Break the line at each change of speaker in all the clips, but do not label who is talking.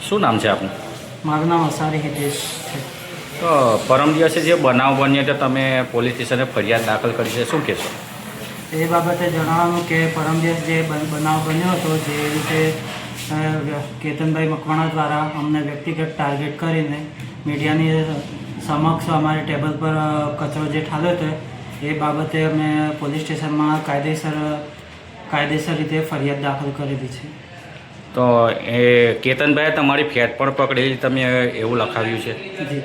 શું નામ છે આપનું?
મારું નામ અસારી હિતેશ છે.
તો પરમ દિવસે જે બનાવ બન્યો તો તમે પોલીસ સ્ટેશને ફરિયાદ દાખલ કરી છે, શું કહેશો?
એ બાબતે જણાવવાનું કે પરમ દિવસ જે બનાવ બન્યો હતો, જે રીતે કેતનભાઈ મકવાણા દ્વારા અમને વ્યક્તિગત ટાર્ગેટ કરીને મીડિયાની સમક્ષ અમારે ટેબલ પર કચરો જે ઠાલ્યો હતો, એ બાબતે અમે પોલીસ સ્ટેશનમાં કાયદેસર રીતે ફરિયાદ દાખલ કરેલી છે.
તો એ કેતનભાઈએ તમારી ફેટ પણ પકડેલી, તમે એવું લખાવ્યું છે.
જી.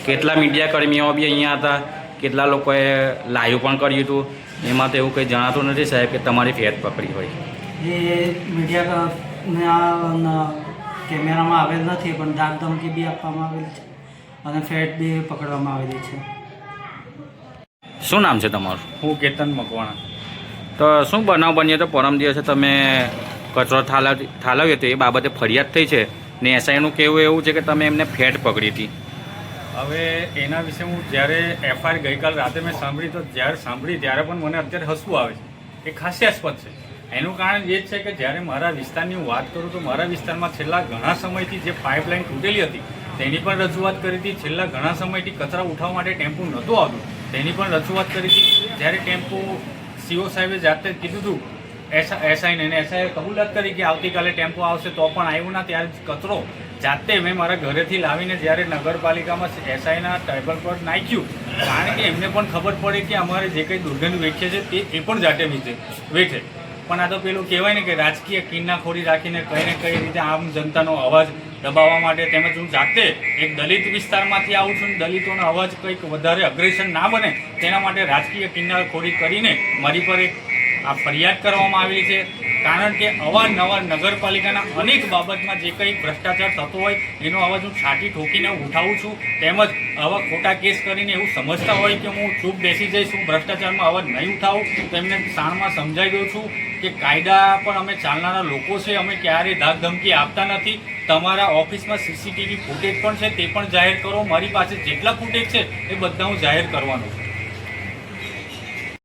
કેટલા મીડિયા કર્મીઓ બી અહીંયા હતા, કેટલા લોકોએ લાઈવ પણ કર્યું હતું, એમાં તો એવું કંઈ જણાતું નથી સાહેબ કે તમારી ફેટ પકડી હોય.
એ મીડિયાના કેમેરામાં આવેલ નથી, પણ દાગ ધમકી બી આપવામાં આવેલી છે અને ફેટ બી પકડવામાં આવેલી છે.
શું નામ છે તમારું?
હું કેતન મકવાણા.
તો શું બનાવ બન્યો તો પરમ દિવસે તમે કચરો ઠાલવ્યો હતો, એ બાબતે ફરિયાદ થઈ છે ને એસઆઈનું કહેવું એવું છે કે તમે એમને ફેટ પકડી હતી.
હવે એના વિશે હું જ્યારે એફઆઈઆર ગઈકાલ રાતે મેં સાંભળી, તો જ્યારે સાંભળી ત્યારે પણ મને અત્યારે હસવું આવે છે. એ હાસ્યાસ્પદ છે. એનું કારણ એ જ છે કે જ્યારે મારા વિસ્તારની હું વાત કરું તો મારા વિસ્તારમાં છેલ્લા ઘણા સમયથી જે પાઇપલાઇન તૂટેલી હતી તેની પણ રજૂઆત કરી હતી. છેલ્લા ઘણા સમયથી કચરા ઉઠાવવા માટે ટેમ્પો નહોતું આવતું, તેની પણ રજૂઆત કરી હતી. જ્યારે ટેમ્પો સીઓ સાહેબે જાતે કીધું હતું એસઆઈને, અને એસઆઈએ કબૂલાત કરી કે આવતીકાલે ટેમ્પો આવશે, તો પણ આવ્યું ના. ત્યારે કચરો જાતે મેં મારા ઘરેથી લાવીને જ્યારે નગરપાલિકામાં એસઆઈના ટેબલ પર નાખ્યું, કારણ કે એમને પણ ખબર પડે કે અમારે જે કંઈ દુર્ગંધ વેઠે છે તે એ પણ જાતે વેઠે. પણ આ તો પેલું કહેવાય ને કે રાજકીય કિન્નાખોરી રાખીને કઈ ને કઈ રીતે આમ જનતાનો અવાજ દબાવવા માટે, તેમજ હું જાતે એક દલિત વિસ્તારમાંથી આવું છું, દલિતોનો અવાજ કંઈક વધારે અગ્રેસર ના બને તેના માટે રાજકીય કિન્નાખોરી કરીને મારી પર એક આ ફરિયાદ કરવામાં આવેલી છે. કારણ કે અવારનવાર નગરપાલિકાના અનેક બાબતમાં જે કંઈ ભ્રષ્ટાચાર થતો હોય એનો અવાજ હું છાતી ઠોકીને ઉઠાવું છું, તેમજ આવા ખોટા કેસ કરીને એવું સમજતા હોય કે હું ચૂપ બેસી જઈશ, હું ભ્રષ્ટાચારમાં અવાજ નહીં ઉઠાવું, તો એમને શાણમાં સમજાવી દઉં છું કે કાયદા પણ અમે ચાલનારા લોકો છે, અમે ક્યારેય ધાક ધમકી આપતા નથી. તમારા ઓફિસમાં સીસીટીવી ફૂટેજ પણ છે, તે પણ જાહેર કરો. મારી પાસે જેટલા ફૂટેજ છે એ બધા હું જાહેર કરવાનો છું.